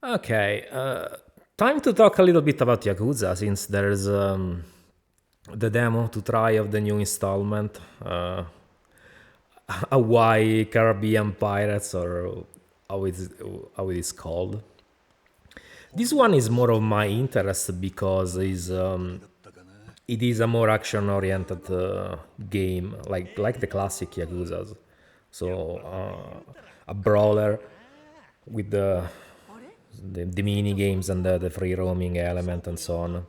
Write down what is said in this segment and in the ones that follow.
Okay, time to talk a little bit about Yakuza since there's the demo to try of the new installment, Hawaii Caribbean Pirates, or how it is, how it is called. This one is more of my interest because it is a more action-oriented game, like the classic Yakuza's. So a brawler with the mini games and the free roaming element and so on,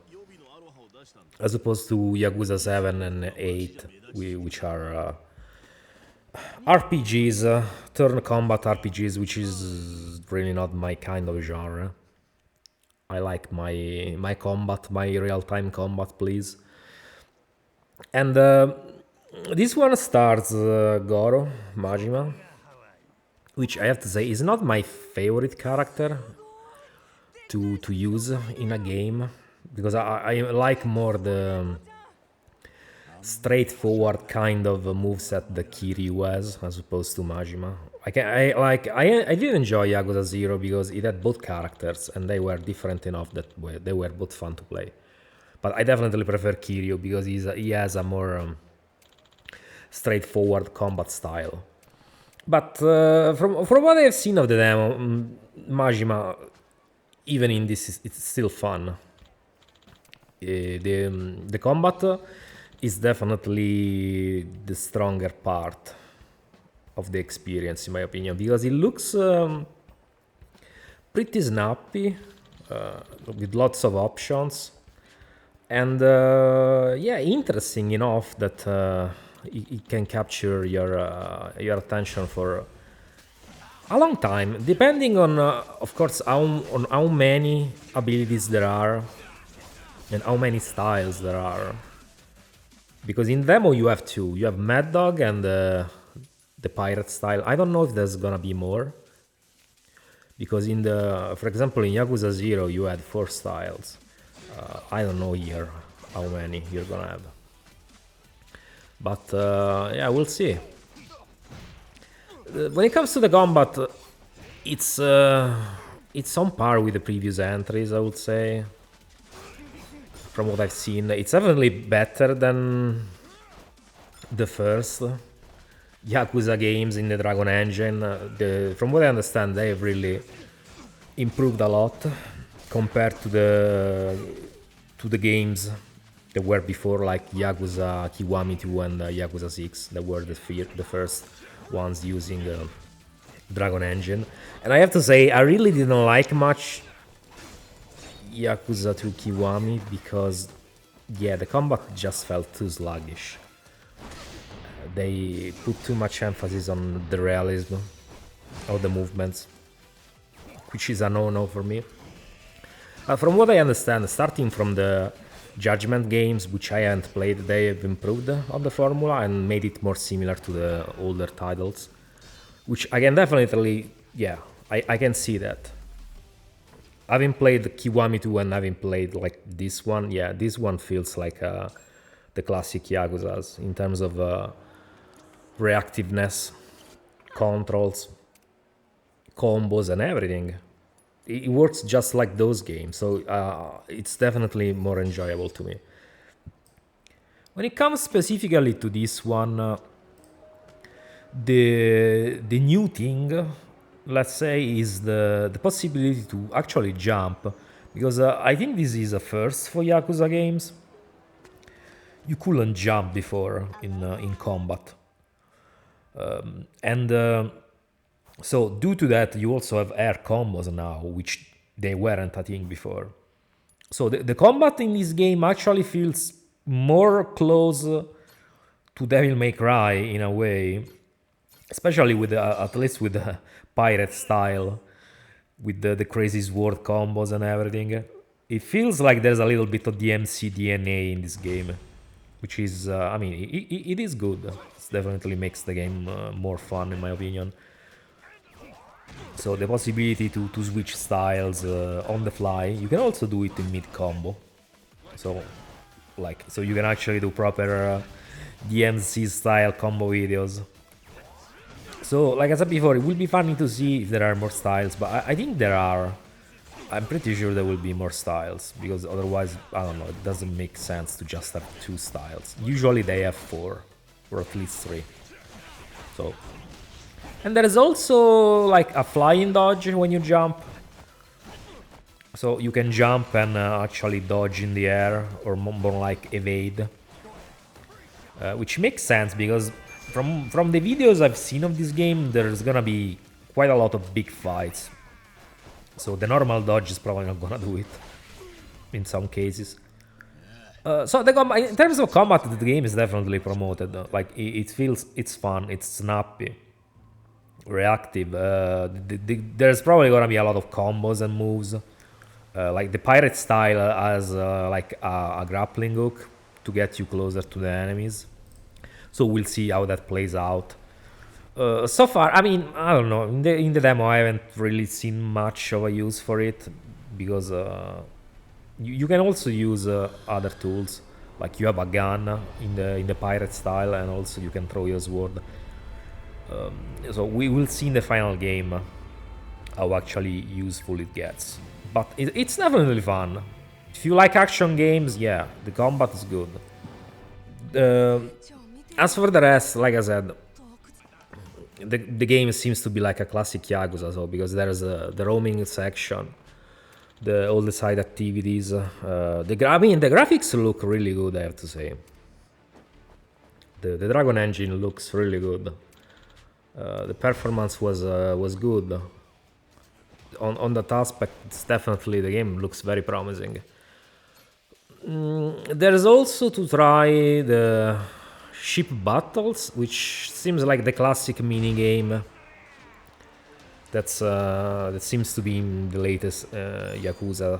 as opposed to Yakuza 7 and 8, which are RPGs, turn combat RPGs, which is really not my kind of genre. I like my combat, my real time combat, please. And this one stars Goro Majima, which I have to say is not my favorite character to use in a game because I like more the straightforward kind of moveset the Kiryu has as opposed to Majima. I did enjoy Yakuza 0 because it had both characters and they were different enough that they were both fun to play. But I definitely prefer Kiryu because he has a more straightforward combat style. But from what I've seen of the demo, Majima, even in this, it's still fun. The combat is definitely the stronger part of the experience, in my opinion, because it looks pretty snappy, with lots of options, and yeah, interesting enough that it can capture your attention for a long time, depending on, of course, how many abilities there are and how many styles there are. Because in demo you have two. You have Mad Dog and the pirate style. I don't know if there's gonna be more. Because for example, in Yakuza 0 you had four styles. I don't know here how many you're gonna have. But yeah, we'll see. When it comes to the combat, it's on par with the previous entries, I would say. From what I've seen, it's definitely better than the first Yakuza games in the Dragon Engine. From what I understand, they've really improved a lot compared to the games that were before, like Yakuza Kiwami 2 and Yakuza 6, that were the first ones using Dragon Engine. And I have to say, I really didn't like much Yakuza 2 Kiwami because, yeah, the combat just felt too sluggish. They put too much emphasis on the realism of the movements, which is a no-no for me. From what I understand, starting from the Judgment games, which I haven't played, they have improved on the formula and made it more similar to the older titles, which I can definitely, yeah, I can see that. Having played Kiwami 2 and having played like this one, yeah, this one feels like the classic Yakuzas in terms of reactiveness, controls, combos, and everything. It works just like those games, so it's definitely more enjoyable to me. When it comes specifically to this one, the new thing, let's say, is the possibility to actually jump, because I think this is a first for Yakuza games. You couldn't jump before in combat, and so due to that, you also have air combos now, which they weren't a thing before. So the combat in this game actually feels more close to Devil May Cry in a way, especially with at least with the pirate style, with the crazy sword combos and everything. It feels like there's a little bit of DMC DNA in this game, which is, I mean, it is good. It definitely makes the game more fun, in my opinion. So the possibility to switch styles on the fly, you can also do it in mid combo. So, so you can actually do proper DMC style combo videos. So, like I said before, it will be funny to see if there are more styles, but I think there are. I'm pretty sure there will be more styles, because otherwise, I don't know, it doesn't make sense to just have 2 styles. Usually they have 4, or at least 3. So, and there is also like a flying dodge when you jump. So you can jump and actually dodge in the air, or more like evade. Which makes sense, because from the videos I've seen of this game, there's gonna be quite a lot of big fights. So the normal dodge is probably not gonna do it in some cases. So in terms of combat, the game is definitely promoted. Like it feels, it's fun, it's snappy, reactive. There's probably gonna be a lot of combos and moves. Like the pirate style has like a grappling hook to get you closer to the enemies. So we'll see how that plays out. So far, I mean, I don't know. In the demo, I haven't really seen much of a use for it, because you can also use other tools. Like you have a gun in the pirate style, and also you can throw your sword. So we will see in the final game how actually useful it gets. But it's definitely fun. If you like action games, yeah, the combat is good. As for the rest, like I said, the game seems to be like a classic Yakuza, so because there's the roaming section, all the side activities. I mean, the graphics look really good, I have to say. The Dragon engine looks really good. The performance was good. On that aspect, it's definitely, the game looks very promising. There's also to try the ship battles, which seems like the classic mini game that seems to be in the latest Yakuza,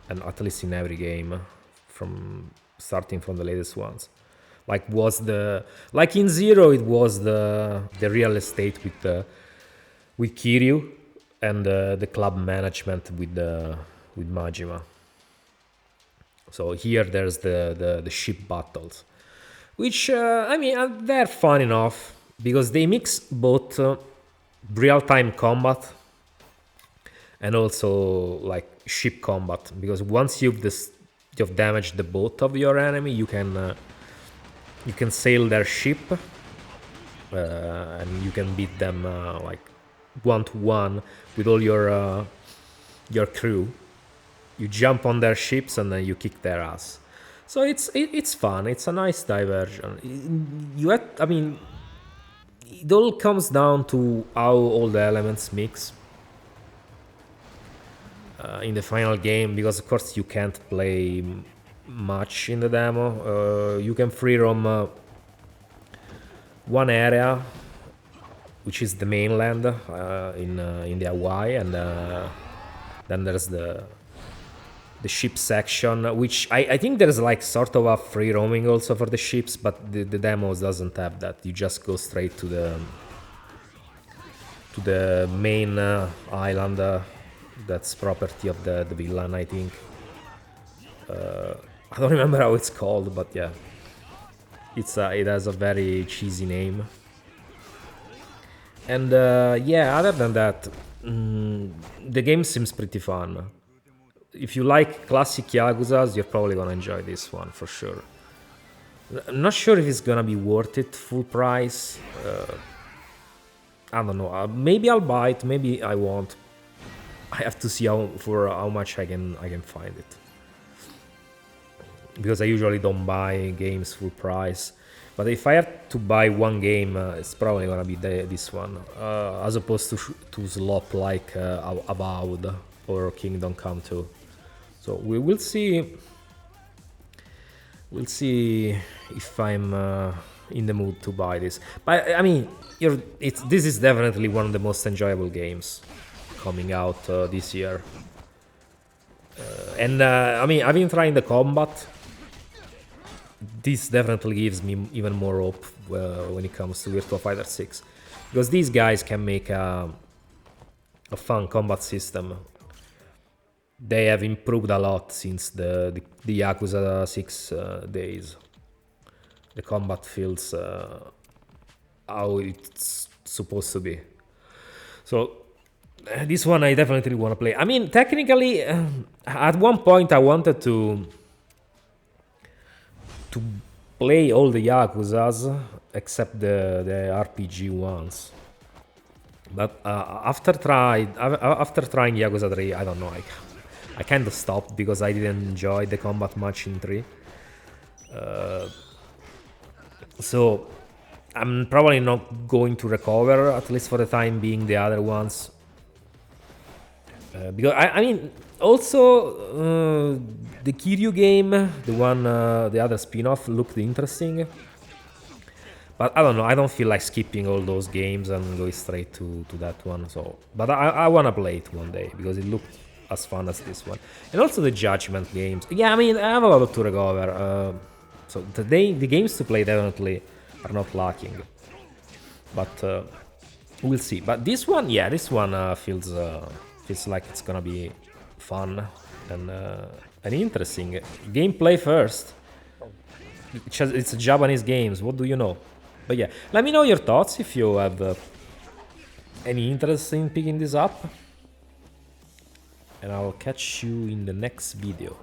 and at least in every game starting from the latest ones. Like in Zero, it was the real estate with Kiryu, and the club management with Majima. So here there's the ship battles, which I mean, they're fun enough, because they mix both real-time combat and also like ship combat. Because once you've damaged the boat of your enemy, you can sail their ship, and you can beat them like 1-to-1 with all your crew. You jump on their ships and then you kick their ass. So it's fun. It's a nice diversion. I mean, it all comes down to how all the elements mix in the final game, because of course you can't play much in the demo. You can free roam one area, which is the mainland in the Hawaii, and then there's the ship section, which I think there's like sort of a free roaming also for the ships, but the demos doesn't have that. You just go straight to the main island that's property of the villain, I think. I don't remember how it's called, but yeah, it has a very cheesy name. And yeah, other than that, the game seems pretty fun. If you like classic Yakuzas, you're probably gonna enjoy this one for sure. I'm not sure if it's gonna be worth it full price. I don't know. Maybe I'll buy it. Maybe I won't. I have to see how much I can find it. Because I usually don't buy games full price. But if I have to buy one game, it's probably gonna be this one, as opposed to slop like Avowed or Kingdom Come 2. So we will see. We'll see if I'm in the mood to buy this. But I mean, this is definitely one of the most enjoyable games coming out this year. And I mean, I've been trying the combat. This definitely gives me even more hope when it comes to Virtua Fighter 6, because these guys can make a fun combat system. They have improved a lot since the Yakuza 6 days. The combat feels how it's supposed to be. So This one I definitely want to play. I mean, technically, at one point I wanted to play all the Yakuzas except the RPG ones. But after trying Yakuza 3, I don't know. I kind of stopped because I didn't enjoy the combat much in 3. So I'm probably not going to recover, at least for the time being, the other ones. Because I mean, also the Kiryu game, the one, the other spin-off, looked interesting. But I don't know, I don't feel like skipping all those games and going straight to that one. So, but I want to play it one day because it looked as fun as this one. And also the Judgment games. Yeah, I mean, I have a lot to recover. So the games to play definitely are not lacking. But we'll see. But this one, yeah, this one feels like it's gonna be fun and interesting. Gameplay first. It's Japanese games. What do you know? But yeah, let me know your thoughts if you have any interest in picking this up. And I'll catch you in the next video.